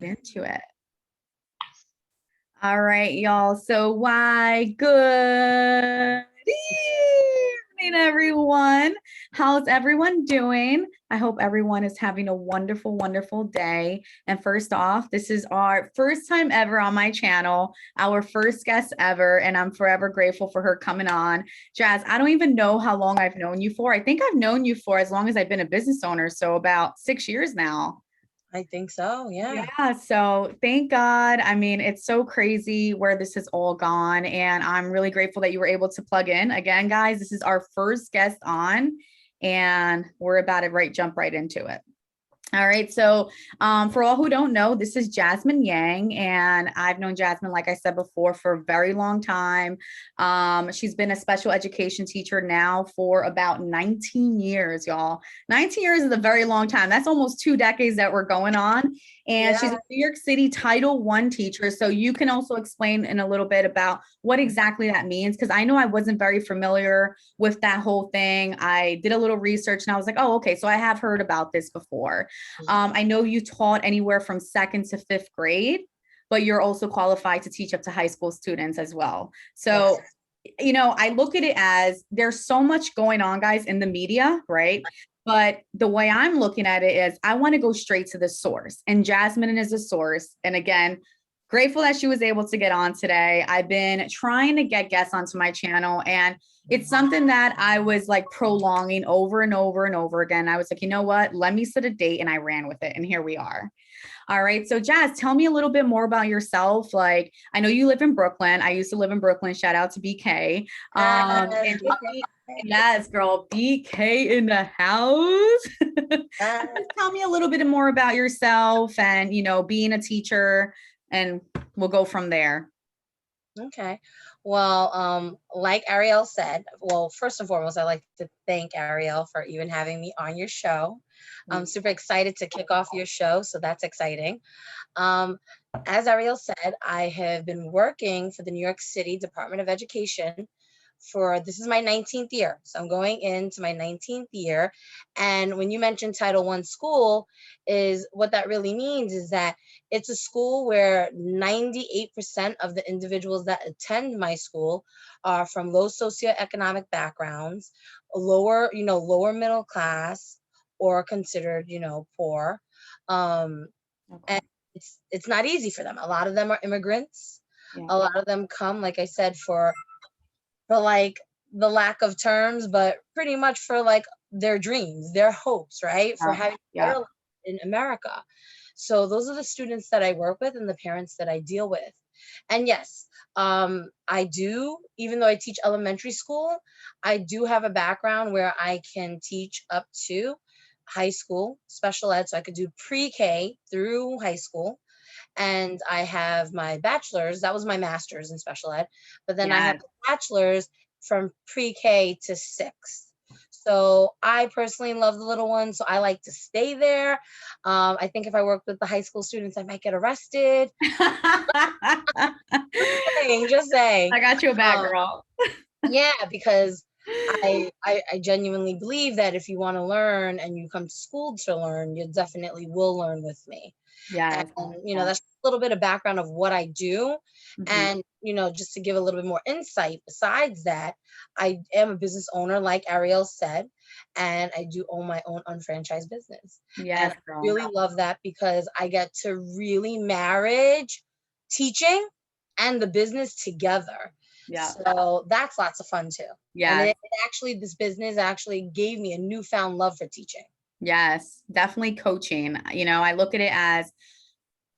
Into it. All right, y'all. So why good evening, everyone. How's everyone doing? I hope everyone is having a wonderful, wonderful day. And first off, this is our first time ever on my channel, our first guest ever, and I'm forever grateful for her coming on. Jazz, I don't even know how long I've known you for. I think I've known you for as long as I've been a business owner, so about 6 years now. I think so. Yeah. Yeah, so thank God. I mean, it's so crazy where this has all gone. And I'm really grateful that you were able to plug in. Again, guys, this is our first guest on, and we're about to jump right into it. All right. So for all who don't know, this is Jasmine Yang, and I've known Jasmine, like I said before, for a very long time. She's been a special education teacher now for about 19 years, y'all. 19 years is a very long time. That's almost 2 decades that we're going on. And she's a New York City Title I teacher. So you can also explain in a little bit about what exactly that means, because I know I wasn't very familiar with that whole thing. I did a little research and I was like, oh, okay, so I have heard about this before. I know you taught anywhere from 2nd to 5th grade, but you're also qualified to teach up to high school students as well. So, you know, I look at it as there's so much going on, guys, in the media, right? But the way I'm looking at it is I want to go straight to the source, and Jasmine is a source. And again, grateful that she was able to get on today. I've been trying to get guests onto my channel, and it's something that I was like prolonging over and over and over again. I was like, you know what? Let me set a date, and I ran with it. And here we are. All right. So Jazz, tell me a little bit more about yourself. Like, I know you live in Brooklyn. I used to live in Brooklyn. Shout out to BK. And yes, girl, BK in the house. Tell me a little bit more about yourself and, you know, being a teacher, and we'll go from there. Okay. Well, like Ariel said, well, first and foremost, I'd like to thank Ariel for even having me on your show. I'm super excited to kick off your show, so that's exciting. As Ariel said, I have been working for the New York City Department of Education this is my 19th year. So I'm going into my 19th year. And when you mentioned Title I school, is what that really means is that it's a school where 98% of the individuals that attend my school are from low socioeconomic backgrounds, lower middle class, or considered, poor. And it's not easy for them. A lot of them are immigrants. Yeah. A lot of them come, like I said, for like the lack of terms, but pretty much for like their dreams, their hopes, right? For having a better life in America. So those are the students that I work with and the parents that I deal with. And yes, I do, even though I teach elementary school, I do have a background where I can teach up to high school special ed. So I could do pre-K through high school. And I have my bachelor's, that was my master's in special ed, but then I have a bachelor's from pre-K to 6th. So I personally love the little ones, so I like to stay there. I think if I worked with the high school students, I might get arrested. Just saying. I got you a back, girl. Yeah, because I genuinely believe that if you want to learn and you come to school to learn, you definitely will learn with me. Yeah. And, that's a little bit of background of what I do. And, just to give a little bit more insight, besides that, I am a business owner, like Ariel said, and I do own my own unfranchised business. Yes, and I really love that because I get to really marriage teaching and the business together. Yeah. So that's lots of fun too. Yeah. And this business actually gave me a newfound love for teaching. Yes, definitely coaching. I look at it as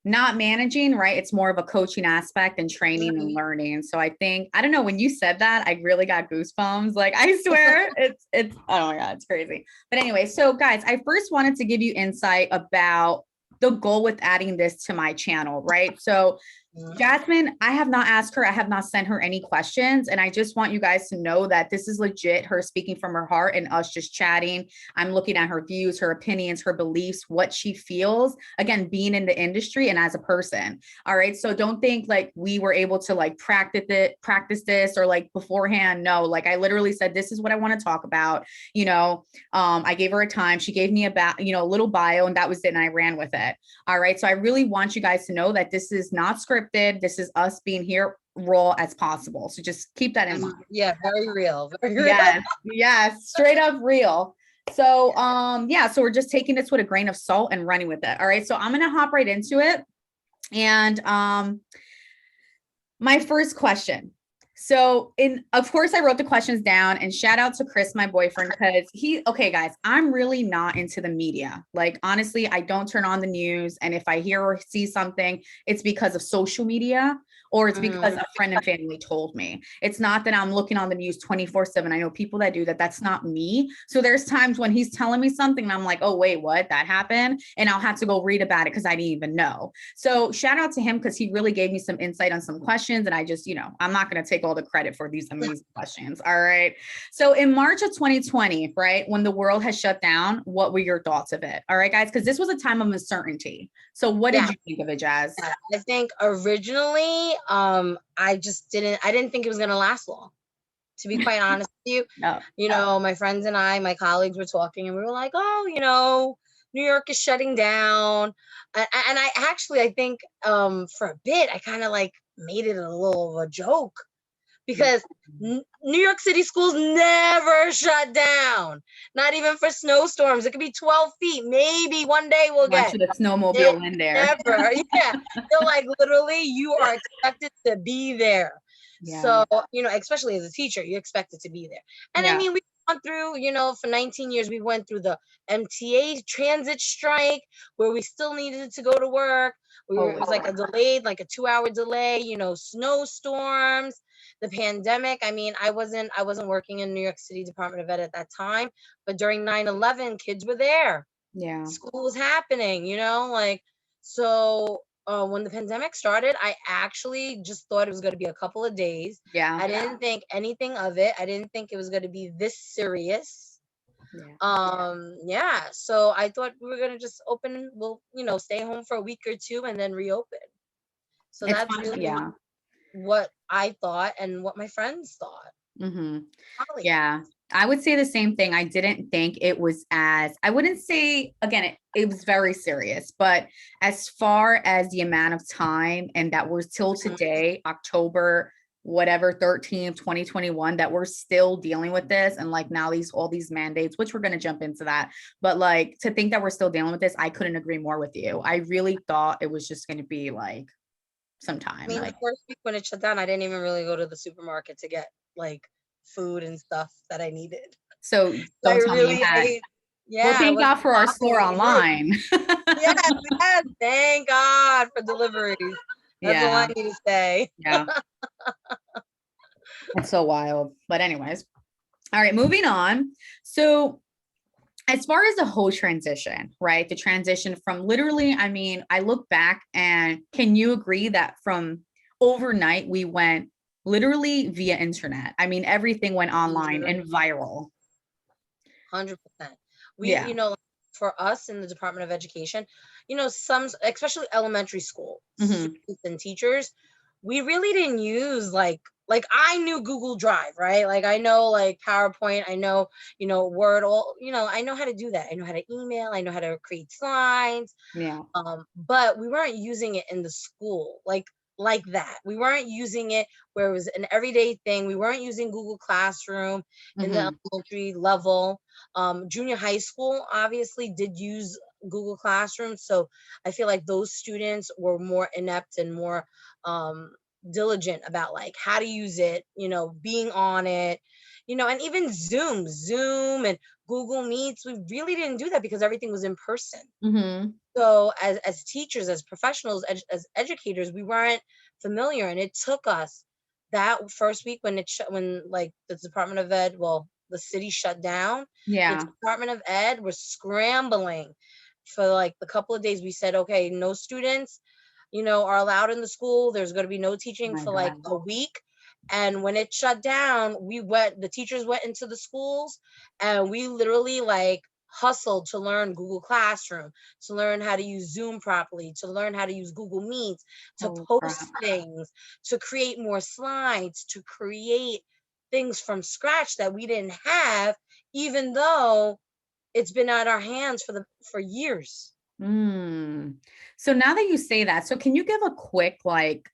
not managing, right? It's more of a coaching aspect and training and learning. So I don't know, when you said that, I really got goosebumps. Like, I swear it's, oh my God, it's crazy. But anyway, so guys, I first wanted to give you insight about the goal with adding this to my channel, right? So Jasmine, I have not asked her. I have not sent her any questions. And I just want you guys to know that this is legit her speaking from her heart and us just chatting. I'm looking at her views, her opinions, her beliefs, what she feels. Again, being in the industry and as a person. All right. So don't think like we were able to like practice this or like beforehand. No, like I literally said, this is what I want to talk about. I gave her a time. She gave me a little bio and that was it. And I ran with it. All right. So I really want you guys to know that this is not scripted. This is us being here raw as possible. So just keep that in mind. Yeah, very real. Very real. Yes, straight up real. So so we're just taking this with a grain of salt and running with it. All right. So I'm gonna hop right into it. And my first question. So of course I wrote the questions down and shout out to Chris, my boyfriend, because okay, guys, I'm really not into the media. Like, honestly, I don't turn on the news. And if I hear or see something, it's because of social media or it's because a friend and family told me. It's not that I'm looking on the news 24/7. I know people that do that. That's not me. So there's times when he's telling me something and I'm like, oh, wait, what? That happened? And I'll have to go read about it because I didn't even know. So shout out to him because he really gave me some insight on some questions. And I just, I'm not going to take all the credit for these amazing questions. All right. So in March of 2020, right, when the world has shut down, what were your thoughts of it? All right, guys, because this was a time of uncertainty. So what did you think of it, Jazz? I think originally, I didn't think it was going to last long, to be quite honest with you. My friends and my colleagues were talking and we were like, oh, New York is shutting down. And I think for a bit, I kind of like made it a little of a joke because New York City schools never shut down, not even for snowstorms. It could be 12 feet. Maybe one day we'll get the snowmobile in there. Never. Yeah. They're like, literally, you are expected to be there. Yeah. So, especially as a teacher, you're expected to be there. And I mean, we went through, for 19 years, we went through the MTA transit strike where we still needed to go to work. It was like a 2-hour delay, snowstorms, the pandemic. I mean, I wasn't working in New York City Department of Ed at that time, but during 9/11, kids were there. Yeah. School was happening, so when the pandemic started, I actually just thought it was going to be a couple of days. Yeah. I didn't think anything of it. I didn't think it was going to be this serious. So I thought we were going to just stay home for a week or two and then reopen. So that's really what I thought and what my friends thought. Mm-hmm. Yeah, I would say the same thing. I didn't think it was I wouldn't say, again, it was very serious, but as far as the amount of time and that we're till today, October, 13th, 2021, that we're still dealing with this. And like now all these mandates, which we're going to jump into that, but like to think that we're still dealing with this, I couldn't agree more with you. I really thought it was just going to be like some time. I mean, the first week when it shut down, I didn't even really go to the supermarket to get like food and stuff that I needed. So don't tell me that. Well, thank God for our store online. yes, thank God for deliveries. That's all I need to say. Yeah. It's so wild. But anyways, all right, moving on. So as far as the whole transition, right? The transition from literally, I mean, I look back and can you agree that from overnight, we went literally via internet? I mean, everything went online and viral. 100%. For us in the Department of Education, some, especially elementary school students and teachers, we really didn't use like I knew Google Drive, right? Like I know like PowerPoint, I know, Word, I know how to do that. I know how to email, I know how to create slides. Yeah. But we weren't using it in the school like that. We weren't using it where it was an everyday thing. We weren't using Google Classroom in the elementary level. Junior high school obviously did use Google Classroom. So I feel like those students were more inept and more diligent about like how to use it, being on it, and even Zoom and Google Meets. We really didn't do that because everything was in person. So as teachers, as professionals, as educators, we weren't familiar. And it took us that first week when like the Department of Ed, the city shut down. Yeah. The Department of Ed was scrambling for like the couple of days. We said, okay, no students. are allowed in the school. There's going to be no Oh teaching my for like God. a week. And when it shut down, the teachers went into the schools, and we literally like hustled to learn Google Classroom, to learn how to use Zoom properly, to learn how to use Google Meets, to Holy post crap. things, to create more slides, to create things from scratch that we didn't have, even though it's been at our hands for years. So now that you say that, so can you give a quick like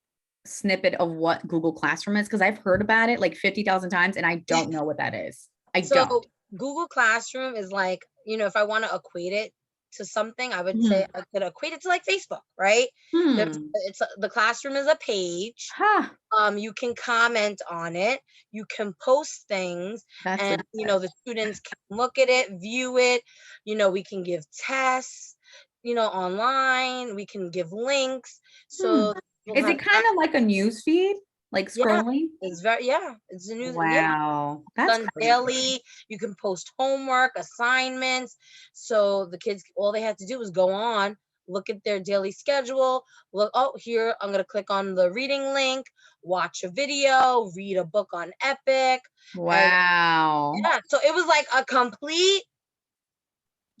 snippet of what Google Classroom is? Because I've heard about it like 50,000 times and I don't know what that is. I So don't. Google Classroom is like, if I want to equate it to something, I would say Hmm. I could equate it to like Facebook, right? Hmm. The classroom is a page. Huh. You can comment on it, you can post things, That's and it. the students can look at it, view it. We can give tests, online. We can give links. Hmm. So we'll Is have it kind of like a news feed, like yeah, scrolling? it's a news, yeah, Wow. That's done crazy. daily. You can post homework, assignments. So the kids, all they have to do is go on, look at their daily schedule, look, oh, here, I'm going to click on the reading link, watch a video, read a book on Epic. And Wow. yeah, so it was like a complete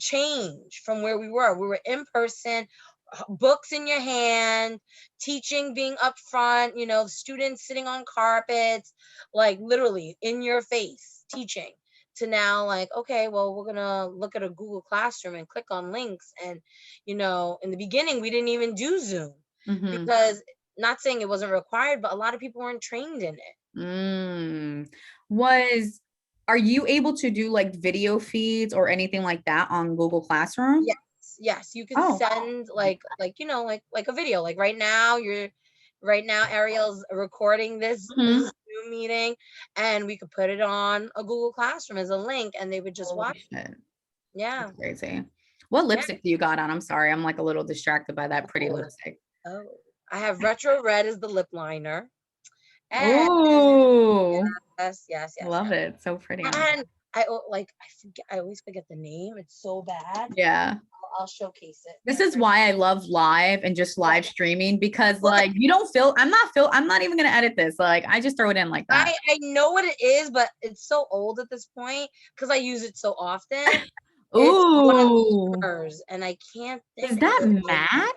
change from where we were. We were in person, books in your hand, teaching being up front, students sitting on carpets, like literally in your face teaching, to now like, okay, well, we're gonna look at a Google Classroom and click on links. And in the beginning we didn't even do Zoom, Mm-hmm. because, not saying it wasn't required, but a lot of people weren't trained in it. Mm. Was, are you able to do like video feeds or anything like that on Google Classroom? Yes, yes, you can Oh, send like a video. Like right now Ariel's recording this mhm. Zoom meeting, and we could put it on a Google Classroom as a link, and they would just Holy watch. shit. Yeah, That's crazy. What yeah. lipstick do you got on? I'm sorry. I'm like a little distracted by that pretty Oh, lipstick. oh. I have retro red as the lip liner, and Oh, yes, yes, yes, love yes. it. So pretty on. And I forget. I always forget the name. It's so bad. Yeah. I'll showcase it. This is why I love live and just Yeah. live streaming because Well, like you don't feel I'm not even gonna edit this. Like I just throw it in like that. I know what it is, but it's so old at this point because I use it so often. It's one of the Ooh. shimmers, and I can't Is think of that the name. matte?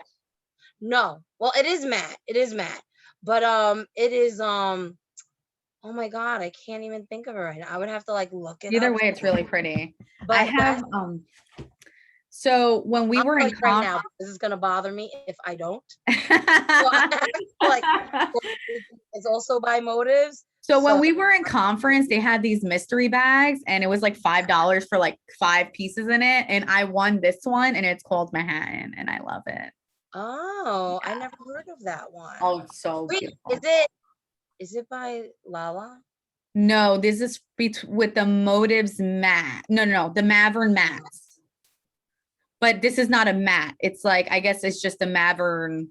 No, well, it is matte. It is matte, but it is Oh my God, I can't even think of it right now. I would have to like look it Either up. way, it's really pretty. I But have so when we I'll were tell in you right conference. now, this is gonna bother me if I don't. So like, it's also by Motives. So when So we were in conference, they had these mystery bags and it was like $5 for like 5 pieces in it. And I won this one and it's called Manhattan and I love it. oh, I Yeah. never heard of that one. Oh, it's so Wait, beautiful. is it by Lala? No, this is with the Motives matte. No, no, no, the Mavern mattes. But this is not a matte. It's like, I guess it's just a Mavern,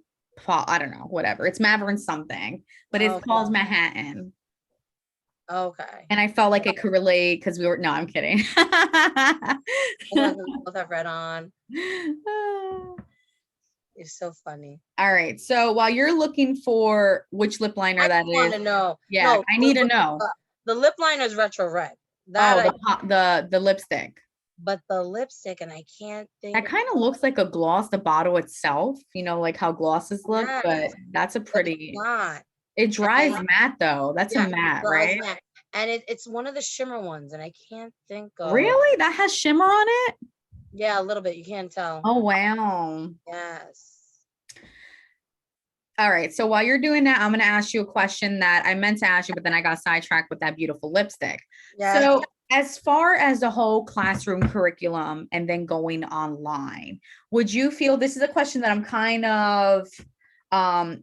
I don't know, whatever. It's Mavern something, but it's Okay. called Manhattan. Okay. And I felt like it could relate because we were, no, I'm kidding. We both have red on. It's so funny. All right. So while you're looking for which lip liner I that want is, to know. yeah, No, I need to know. the lip liner is retro red. That Oh, I, the lipstick. but the lipstick, and I can't That think. kind of looks like a gloss, the bottle itself, like how glosses look, Yes, but that's a but it's pretty, not. it dries And matte though. That's a yes, it matte, does right? that. And it's one of the shimmer ones, and I can't think of. Really? That has shimmer on it? Yeah, a little bit. You can't tell. Oh, wow. Yes. All right. So while you're doing that, I'm going to ask you a question that I meant to ask you, but then I got sidetracked with that beautiful lipstick. Yeah. So, as far as the whole classroom curriculum and then going online, would you feel this is a question that I'm kind of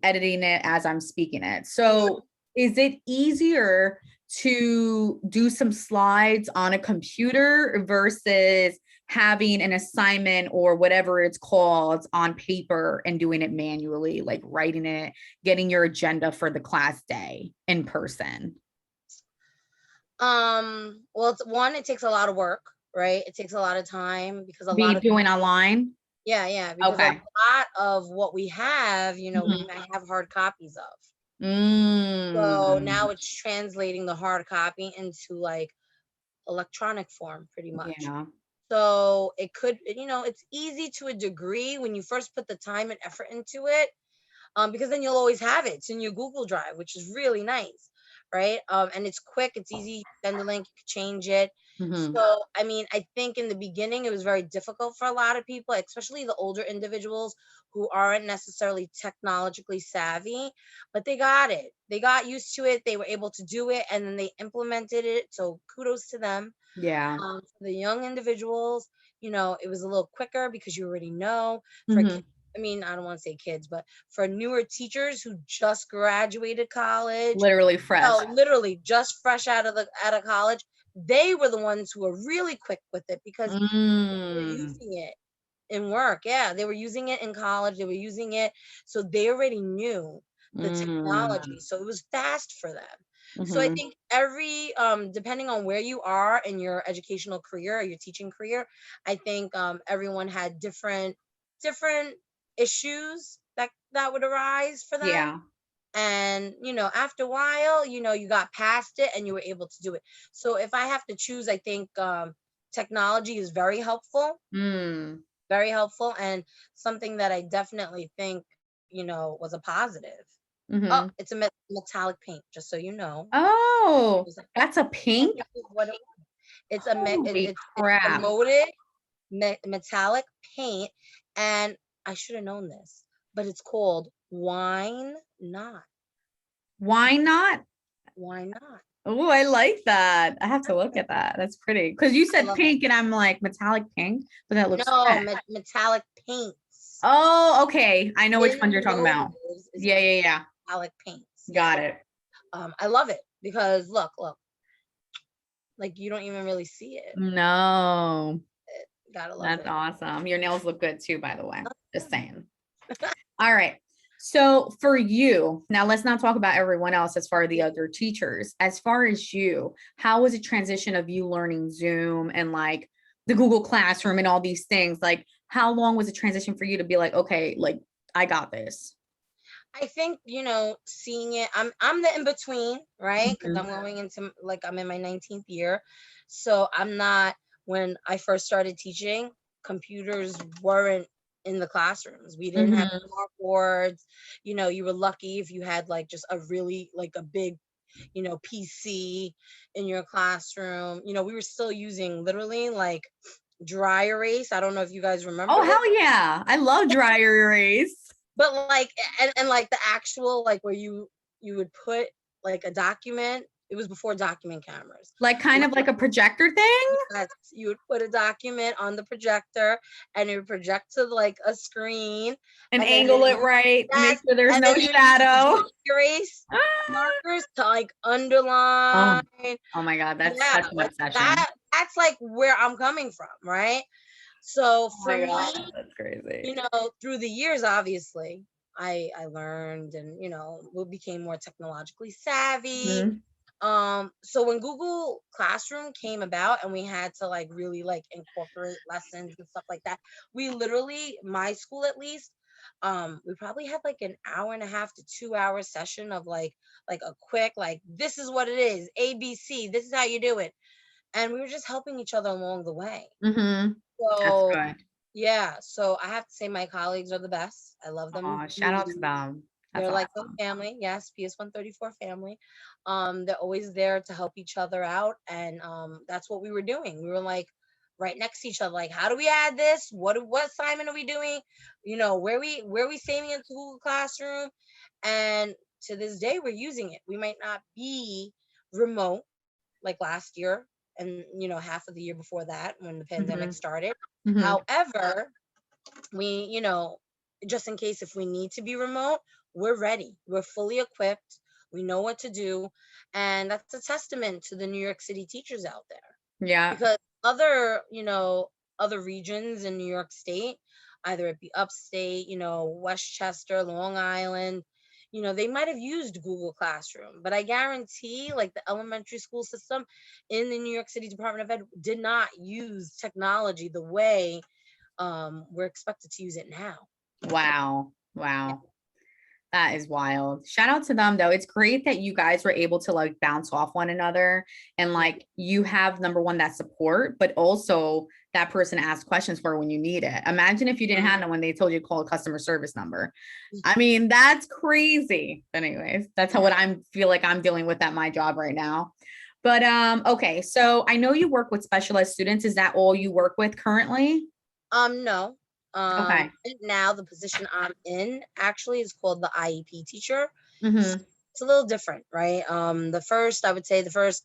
editing it as I'm speaking it. So, is it easier to do some slides on a computer versus having an assignment or whatever it's called on paper and doing it manually, like writing it, getting your agenda for the class day in person? Well, it takes a lot of work, right? It takes a lot of time because a lot Be of doing online? Yeah, because a Okay. lot of what we have, we Mhm. might have hard copies of. So now Mm. it's translating the hard copy into like electronic form pretty much. Yeah. So it could, it's easy to a degree when you first put the time and effort into it, because then you'll always have it. It's in your Google Drive, which is really nice, right? And it's quick, it's easy. Send the link, you can change it. Mhm. So, I mean, I think in the beginning it was very difficult for a lot of people, especially the older individuals who aren't necessarily technologically savvy, but they got it. They got used to it. They were able to do it, and then they implemented it. So, kudos to them. Yeah. For the young individuals, it was a little quicker because you already know. For Mhm. I mean, I don't want to say kids, but for newer teachers who just graduated college, Literally fresh. literally just fresh out of college, they were the ones who were really quick with it because they were Mm. using it in work. Yeah, they were using it in college. They were using it, so they already knew the technology. Mm. So it was fast for them. So I Mhm. think every depending on where you are in your educational career or your teaching career, I think everyone had different issues that would arise for them. Yeah. And after a while, you got past it and you were able to do it. So if I have to choose, I think technology is Mm. very helpful, and something that I definitely think was a positive. Oh, Mhm. it's a metallic paint, just so you know. Oh, It's like, that's a yeah, pink? this is what it's Holy it's crap. emoted metallic paint, and I should have known this, but it's called wine not. Why not? Why not? Oh, I like that. I have to look at that. That's pretty. Because you I said love it. pink and I'm like metallic pink, but that looks No, red. metallic paints. Oh, okay. I know which In ones you're talking about. motives is Yeah, yeah, yeah. metallic paints. Yeah. Got it. I love it because look, like you don't even really see it. No, Gotta love that's it. awesome. Your nails look good too, by the way. Just saying. All right. So for you, now let's not talk about everyone else as far as the other teachers. As far as you, how was the transition of you learning Zoom and like the Google Classroom and all these things? Like, how long was the transition for you to be like, okay, like I got this? I think, seeing it, I'm the in between, right? Because Mhm. I'm going into like I'm in my 19th year. So I'm not when I first started teaching, computers weren't in the classrooms. We didn't have Mhm. boards. You were lucky if you had like just a really like a big, PC in your classroom. We were still using literally like dry erase. I don't know if you guys Oh, remember this. hell yeah. I love dry erase. But like and like the actual like where you would put like a document, it was before document cameras. Like kind You of like a projector thing yes, you would put a document on the projector and it would project to like a screen, and and then angle it right. Make yes, sure there's and no then you'd use the shadow. dry erase Ah. markers to like Oh, underline. oh my God. That's Yeah, such an like obsession. that's like where I'm coming from, right? So Oh for my me, God. That's crazy. through the years, obviously, I learned and we became more technologically savvy. Mhm. So when Google Classroom came about and we had to like really like incorporate lessons and stuff like that, we literally, my school at least, we probably had like an hour and a half to 2 hour session of like a quick like this is what it is, ABC, this is how you do it, and we were just helping each other along the way. Mhm. That's So good. yeah, so I have to say my colleagues are the best. I love them Oh, shout out to dearly. them. That's They're like a awesome. family. Yes, PS 134 family. They're always there to help each other out, and that's what we were doing. We were like right next to each other, like, how do we add this? What assignment are we doing? Where we saving it to Google Classroom? And to this day, we're using it. We might not be remote like last year and half of the year before that when the pandemic Mhm. started. Mhm. However, we just in case if we need to be remote, we're ready, we're fully equipped, we know what to do, and that's a testament to the New York City teachers out there, Yeah. because other regions in New York State, either it be upstate, Westchester, Long Island, they might have used Google Classroom, but I guarantee like the elementary school system in the New York City Department of Ed did not use technology the way we're expected to use it now. Wow. Wow. That is wild. Shout out to them though. It's great that you guys were able to like bounce off one another and like you have number one, that support, but also that person asks questions for when you need it. Imagine if you didn't have them when they told you to call a customer service number. I mean, that's crazy. But anyways, that's how what I'm feel like I'm dealing with at my job right now. But okay, so I know you work with special ed students. Is that all you work with currently? No. Okay. Right now the position I'm in actually is called the IEP teacher. So Mm-hmm. it's a little different, right? I would say the first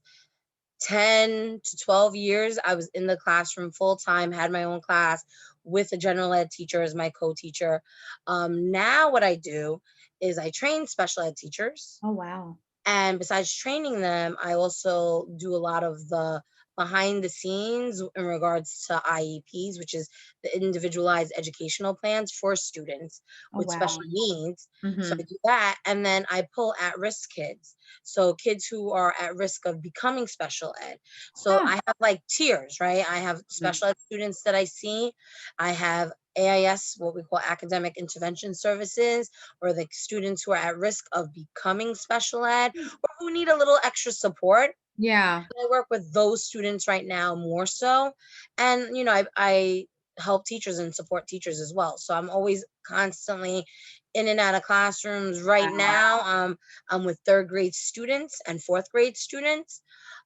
10 to 12 years, I was in the classroom full time, had my own class with a general ed teacher as my co-teacher. Now what I do is I train special ed teachers. Oh wow. And besides training them, I also do a lot of the behind the scenes in regards to IEPs, which is the individualized educational plans for students Oh with wow. special needs. So Mm-hmm. I do that. And then I pull at risk kids. So kids who are at risk of becoming special ed. So Huh. I have like tiers, right? I have Mhm. special ed students that I see. I have AIS, what we call academic intervention services, or the students who are at risk of becoming special ed or who need a little extra support. Yeah. I work with those students right now more so. And, I help teachers and support teachers as well. So I'm always constantly in and out of classrooms. Right Wow. now, I'm with third grade students and fourth grade students.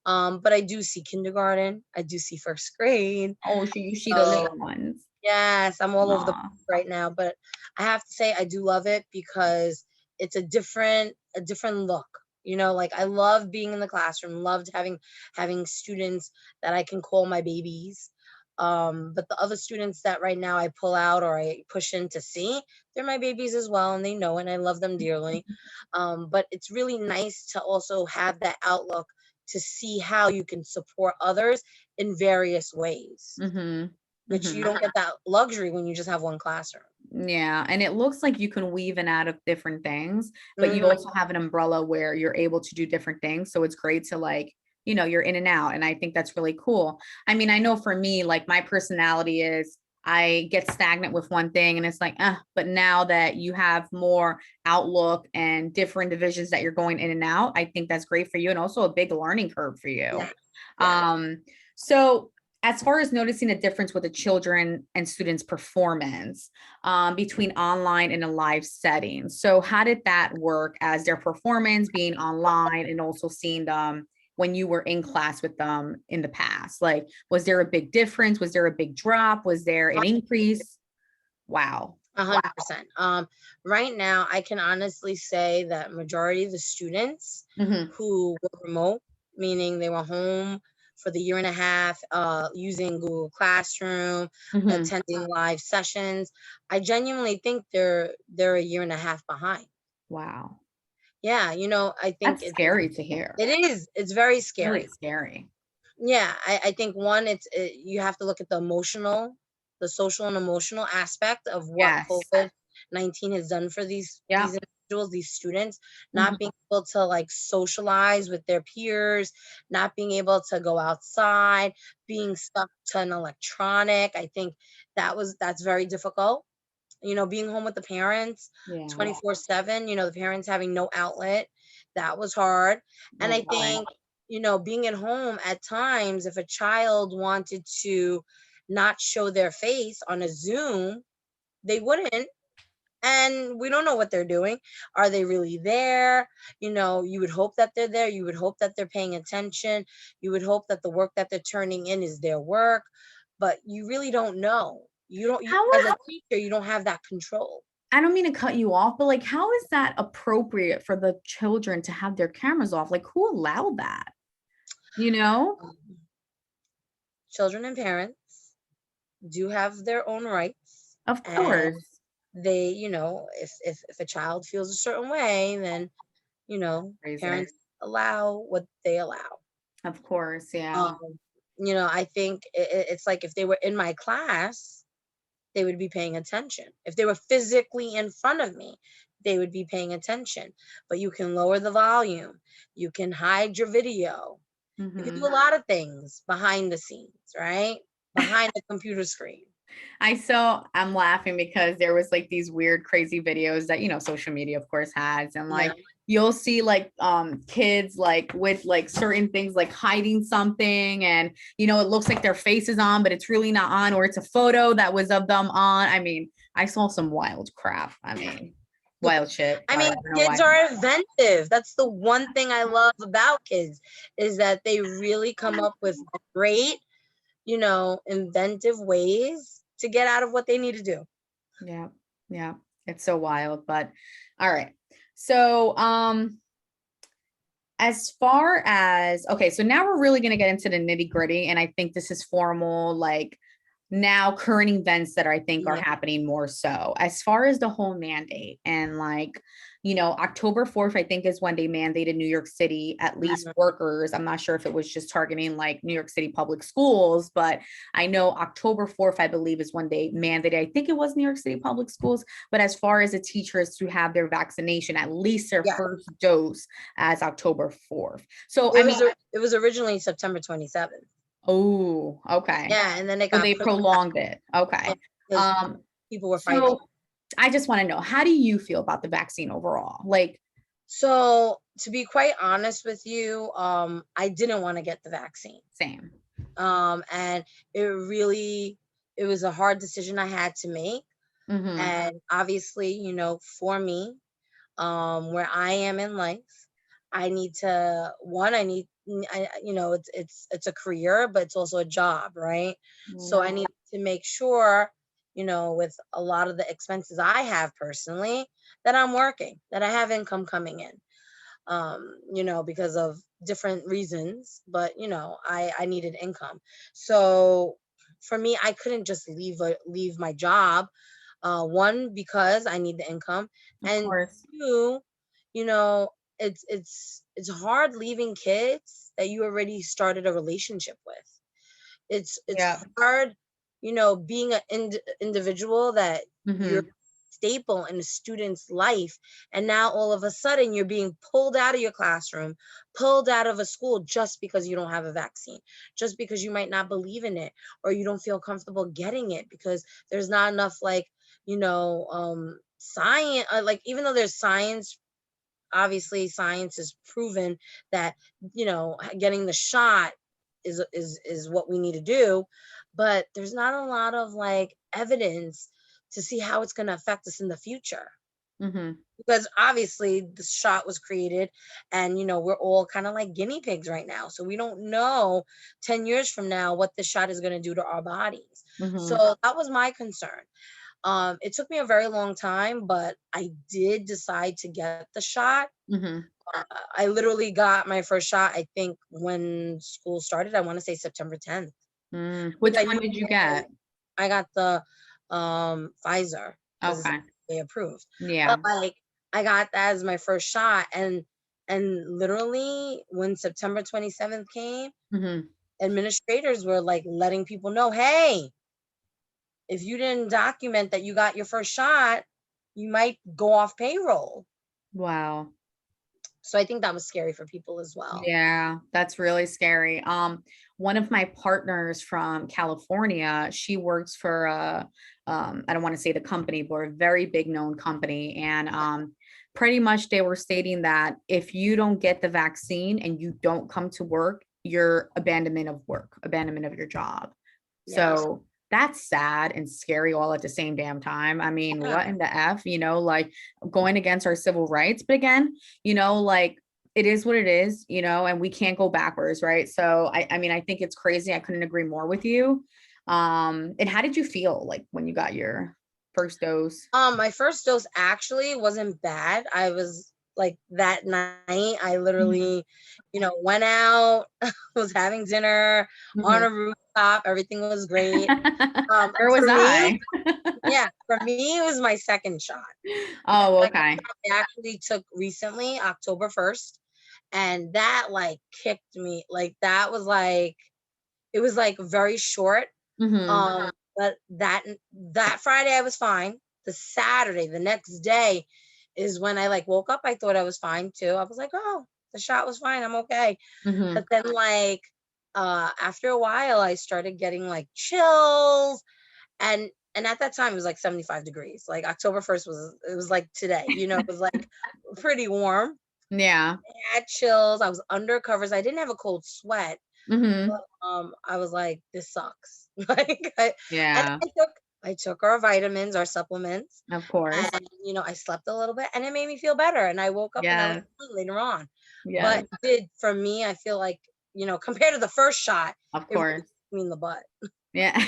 But I do see kindergarten, I do see first grade. Oh, so you see the So little ones. yes, I'm all over the Aw. place right now, but I have to say I do love it because it's a different look. Like I love being in the classroom, loved having students that I can call my babies. But the other students that right now I pull out or I push in to see, they're my babies as well, and they know it, and I love them dearly. But it's really nice to also have that outlook to see how you can support others in various ways, Mhm. which you Mhm. don't get that luxury when you just have one classroom. Yeah, and it looks like you can weave in out of different things, but you Mhm. also have an umbrella where you're able to do different things. So it's great to like, you're in and out. And I think that's really cool. I mean, I know for me, like my personality is I get stagnant with one thing and it's like, but now that you have more outlook and different divisions that you're going in and out, I think that's great for you and also a big learning curve for you. Yeah. Yeah. So as far as noticing a difference with the children and students' performance between online and a live setting. So, how did that work as their performance being online and also seeing them when you were in class with them in the past? Like, was there a big difference? Was there a big drop? Was there an increase? Wow. 100%. Right now, I can honestly say that majority of the students Mm-hmm. who were remote, meaning they were home for the year and a half, using Google Classroom, Mm-hmm. attending live sessions, I genuinely think they're a year and a half behind. Wow. Yeah, I think That's scary to hear. it's very Really scary. scary. Yeah, I think one, you have to look at the social and emotional aspect of what Yes. COVID-19 has done for these Yeah. individuals, these students, not being Mhm. able to like socialize with their peers, not being able to go outside, being stuck to an electronic. I think that's very difficult. Being home with the parents Yeah. 24/7, the parents having no outlet, that was hard. And Oh I boy. think, being at home at times, if a child wanted to not show their face on a Zoom, they wouldn't. And we don't know what they're doing. Are they really there? You would hope that they're there. You would hope that they're paying attention. You would hope that the work that they're turning in is their work, but you really don't know. How As is a teacher, you don't have that control. I don't mean to cut you off, but like, how is that appropriate for the children to have their cameras off? Like, who allowed that? You know? Um, Children and parents do have their own rights, Of and course. they, if a child feels a certain way, then Crazy. parents allow what they allow. Of course. Yeah. Um, I think it's like if they were in my class, they would be paying attention. If they were physically in front of me, they would be paying attention. But you can lower the volume, you can hide your video, you can Hmm. do a lot of things behind the scenes, right? Behind the computer screen. I'm laughing because there was like these weird, crazy videos that, social media, of course, has. And Yeah. like, you'll see like kids like with like certain things like hiding something and it looks like their face is on, but it's really not on, or it's a photo that was of them on. I mean, I saw some wild crap. I mean, wild shit. I But I mean, don't know kids why. are inventive. That's the one thing I love about kids is that they really come up with great, inventive ways to get out of what they need to do. Yeah. Yeah. It's so wild. But all right. So as far as, okay, so now we're really going to get into the nitty gritty. And I think this is formal, like now current events that I think are Yeah. happening more so. As far as the whole mandate and like, October 4th, I think is when they mandated New York City, at least workers. I'm not sure if it was just targeting like New York City public schools, but I know October 4th, I believe, is when they mandated, I think it was New York City public schools, but as far as the teachers to have their vaccination, at least their Yeah. first dose as October 4th. So, It was originally September 27th. oh, okay. Yeah, and then it So got they pushed prolonged it. Okay. because Um, people were fighting. so I just want to know, how do you feel about the vaccine overall? Like, So to be quite honest with you, I didn't want to get the vaccine. same. And it was a hard decision I had to make. Mm-hmm. And obviously, for me, where I am in life, I need to it's a career, but it's also a job, right? So I need to make sure, with a lot of the expenses I have personally, that I'm working, that I have income coming in, because of different reasons, but I needed income. So for me, I couldn't just leave my job. One, because I need the income, Of and course. two, you know, it's hard leaving kids that you already started a relationship with. It's Yeah. hard, being an individual that you're Mm-hmm. staple in a student's life, and now all of a sudden you're being pulled out of your classroom, pulled out of a school just because you don't have a vaccine, just because you might not believe in it, or you don't feel comfortable getting it because there's not enough, like, science, like, even though there's science, obviously science has proven that, getting the shot is what we need to do, but there's not a lot of, like, evidence to see how it's going to affect us in the future, Mm-hmm. because obviously the shot was created, and we're all kind of like guinea pigs right now, so we don't know 10 years from now what the shot is going to do to our bodies. Mm-hmm. So that was my concern. It took me a very long time, but I did decide to get the shot. Mm-hmm. I literally got my first shot, I think, when school started. I want to say September 10th. Which I one knew did you get? I got the Pfizer because it's Okay. FDA approved. But, Yeah. like, I got that as my first shot, and literally when September 27th came, Mm-hmm. administrators were like letting people know, hey, if you didn't document that you got your first shot, you might go off payroll. Wow. So I think that was scary for people as well. Yeah, that's really scary. One of my partners from California, she works for I don't want to say the company, but a very big known company. And pretty much they were stating that if you don't get the vaccine and you don't come to work, you're abandonment of work, abandonment of your job. Yeah. So that's sad and scary all at the same damn time. I mean, Yeah. what in the F, like going against our civil rights. But again, like it is what it is, and we can't go backwards, right? So I mean, I think it's crazy. I couldn't agree more with you. And how did you feel like when you got your first dose? My first dose actually wasn't bad. I was like, that night, I literally, went out, was having dinner on Mhm. a rooftop. Everything was great. Where was For me, I? yeah, for me, it was my second shot. Oh, Second okay. shot I actually took recently, October 1st. And that, like, kicked me. Like, that was like, it was like very short. Hmm. But that Friday I was fine. The Saturday, the next day, is when I, like, woke up. I thought I was fine too. I was like, oh, the shot was fine. I'm okay. Hmm. But then, like, after a while, I started getting like chills, And at that time it was like 75 degrees. Like October 1st it was like today, it was like pretty warm. Yeah. I had chills. I was under covers. I didn't have a cold sweat. Mm-hmm. I was like, this sucks. Like and Yeah, I took our vitamins, our supplements, of course. and I slept a little bit and it made me feel better. And I woke up and I was Yes. fine later on. Yes, But for me, I feel like, compared to the first shot, of it really course. kicked me in the butt. Yeah.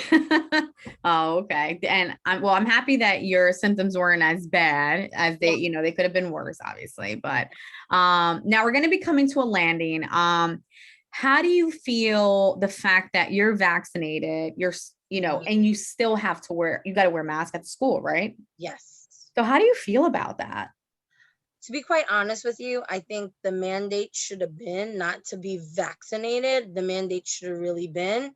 Oh, okay. And I'm happy that your symptoms weren't as bad as Yeah. they could have been worse, obviously. But now we're going to be coming to a landing. How do you feel the fact that you're vaccinated, and you still have to you got to wear a mask at school, right? Yes. So how do you feel about that? To be quite honest with you, I think the mandate should have been not to be vaccinated. The mandate should have really been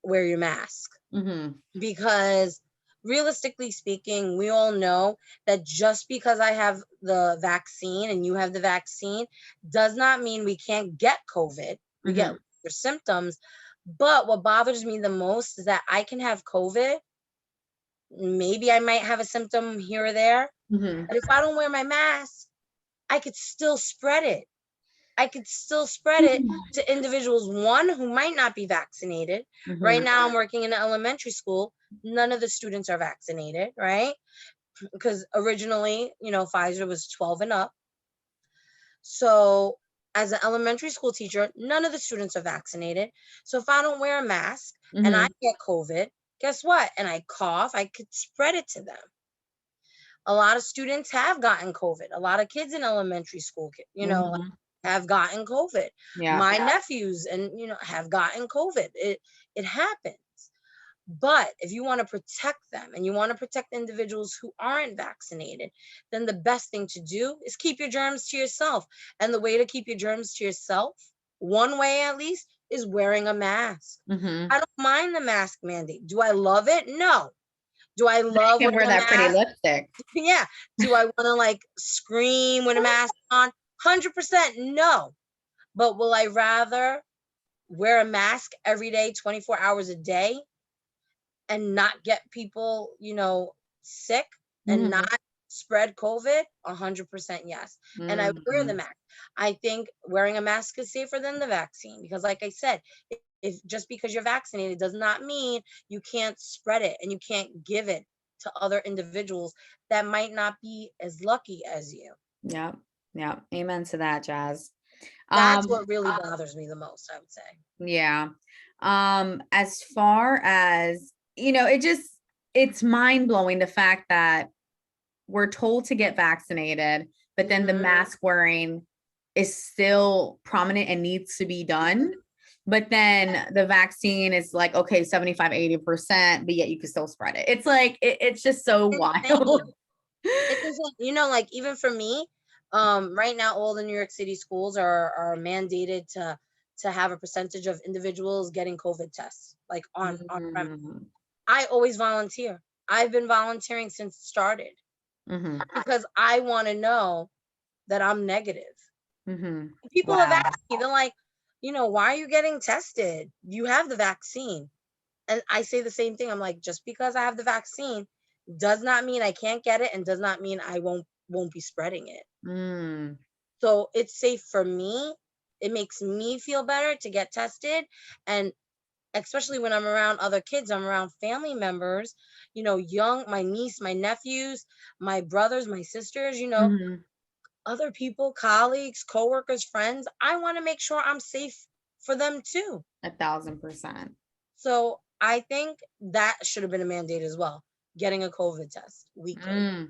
wear your mask. Mm-hmm. Because realistically speaking, we all know that just because I have the vaccine and you have the vaccine does not mean we can't get COVID. We get Mm-hmm. your symptoms. But what bothers me the most is that I can have COVID. Maybe I might have a symptom here or there. Mm-hmm. But if I don't wear my mask, I could still spread it. I could still spread it to individuals, one, who might not be vaccinated. Right Mm-hmm. now, I'm working in an elementary school. None of the students are vaccinated, right? Because originally, Pfizer was 12 and up. So, as an elementary school teacher, none of the students are vaccinated. So, if I don't wear a mask and I Mm-hmm. get COVID, guess what? And I cough, I could spread it to them. A lot of students have gotten COVID. A lot of kids in elementary school, Mm-hmm. have gotten COVID. Yeah. My nephews have gotten COVID. It happens. But if you want to protect them and you want to protect individuals who aren't vaccinated, then the best thing to do is keep your germs to yourself. And the way to keep your germs to yourself, one way at least, is wearing a mask. Mm-hmm. I don't mind the mask mandate. Do I love it? No. Do I You love can wear wearing a that pretty mask? lipstick. Yeah. Do I want to like scream with a mask on? 100% no. But will I rather wear a mask every day, 24 hours a day, and not get people, sick and Mm-hmm. not spread COVID? 100% yes. And I wear the Mm-hmm. mask. I think wearing a mask is safer than the vaccine because, like I said, if just because you're vaccinated does not mean you can't spread it and you can't give it to other individuals that might not be as lucky as you. Yeah. Yeah. Amen to that, Jazz. That's Um, what really bothers me the most, I would say. yeah. As far as, it's mind blowing the fact that we're told to get vaccinated, but then the Mhm. mask wearing is still prominent and needs to be done. But then the vaccine is like, okay, 75, 80%, but yet you can still spread it. It's like, it's just so It's wild. insane. It's insane. Like even for me, right now all the New York City schools are mandated to have a percentage of individuals getting COVID tests, like on premise. Mm-hmm. I always volunteer. I've been volunteering since it started Mm-hmm. because I want to know that I'm negative. Mm-hmm. People have Wow. asked me, they're like, why are you getting tested? You have the vaccine. And I say the same thing. I'm like, just because I have the vaccine does not mean I can't get it and does not mean I won't be spreading it. Mm. So it's safe for me. It makes me feel better to get tested. And especially when I'm around other kids, I'm around family members, my niece, my nephews, my brothers, my sisters, Mm-hmm. other people, colleagues, coworkers, friends. I want to make sure I'm safe for them too. 1,000%. So I think that should have been a mandate as well, getting a COVID test weekly.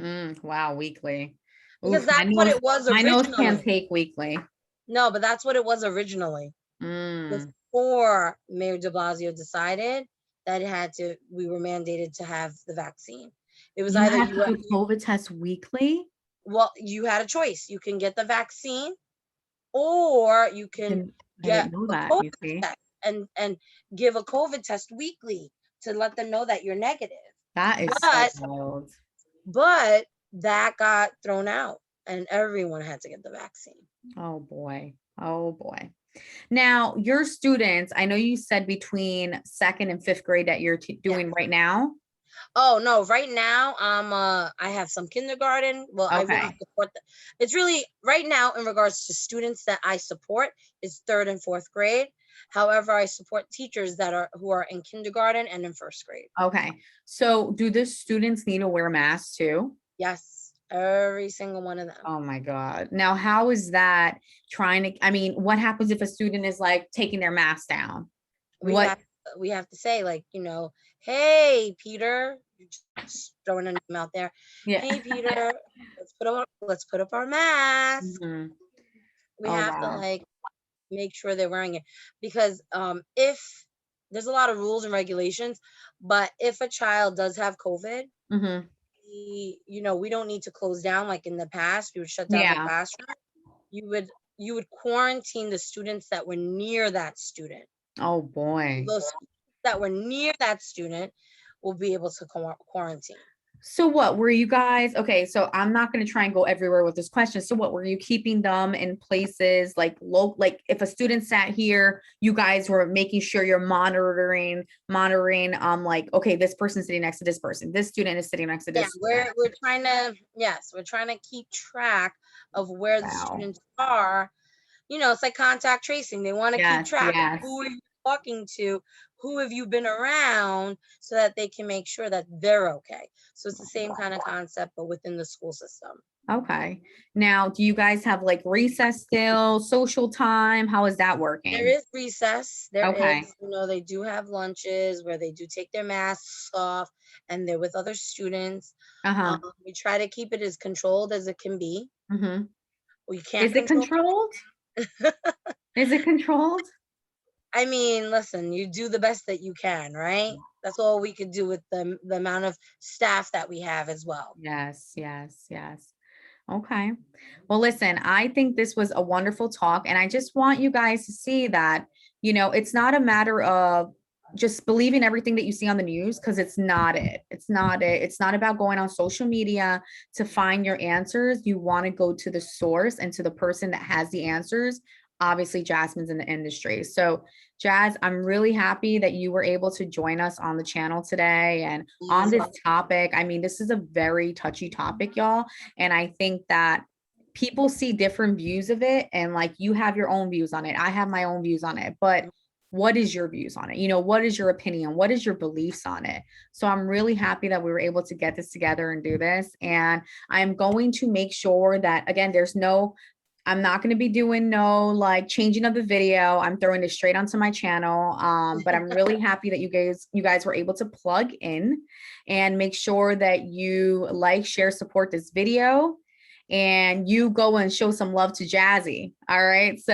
Mm. Wow, weekly. Because Oof, that's what it was my nose can't originally. take weekly. No, but that's what it was originally. Mm. Before Mayor de Blasio decided that we were mandated to have the vaccine. It was You either have to do COVID tests weekly? you had a choice. You can get the vaccine or you can I get didn't know a that, COVID you see. test and give a COVID test weekly to let them know that you're negative. That is so But wild. but that got thrown out and everyone had to get the vaccine. Oh boy. Oh boy. Now, your students, I know you said between second and fifth grade that you're Yeah. doing right now. Oh no, right now I have some kindergarten. Well, I really Okay. support it's really right now in regards to students that I support is third and fourth grade. However, I support teachers that are who are in kindergarten and in first grade. Okay. So do the students need to wear masks too? Yes, every single one of them. Oh my God. Now, how is that trying to, I mean, what happens if a student is like taking their mask down? We What? have we have to say like, hey Peter, just throwing a name out there. Yeah. Hey Peter, let's put up our mask. Mhm. We Oh, have to wow. like make sure they're wearing it because if there's a lot of rules and regulations, but if a child does have COVID, Hmm. we don't need to close down like in the past. We would shut down the Yeah. classroom. You would quarantine the students that were near that student. Oh boy. Those students that were near that student will be able to quarantine. So what were you guys? Okay, so I'm not going to try and go everywhere with this question. So what were you keeping them in places like low, like if a student sat here, you guys were making sure you're monitoring like okay, this person's sitting next to this person. This student is sitting next to Yeah, this student. we're trying to keep track of where the Wow. students are. It's like contact tracing. They want to keep Yes, track of yes. who are you talking to, who have you been around, so that they can make sure that they're okay. So it's the same kind of concept, but within the school system. Okay. Now, do you guys have like recess still, social time? How is that There working? is recess. There Okay. is, they do have lunches where they do take their masks off and they're with other students. Uh-huh. We try to keep it as controlled as it can be. Mm-hmm. We can't Is it control. controlled? Is it controlled? I mean, listen, you do the best that you can, right? That's all we could do with the amount of staff that we have as well. Yes, yes, yes. Okay. Well, listen, I think this was a wonderful talk, and I just want you guys to see that, it's not a matter of just believing everything that you see on the news because it's not it. It's not it. It's not about going on social media to find your answers. You want to go to the source and to the person that has the answers. Obviously, Jasmine's in the industry. So, Jazz, I'm really happy that you were able to join us on the channel today and You on as this well. topic. I mean, this is a very touchy topic, y'all. And I think that people see different views of it. And like you have your own views on it. I have my own views on it. But what is your views on it? What is your opinion? What is your beliefs on it? So I'm really happy that we were able to get this together and do this. And I'm going to make sure that, again, I'm not going to be doing no like changing of the video. I'm throwing it straight onto my channel. But I'm really happy that you guys were able to plug in and make sure that you like, share, support this video, and you go and show some love to Jazzy. All right. So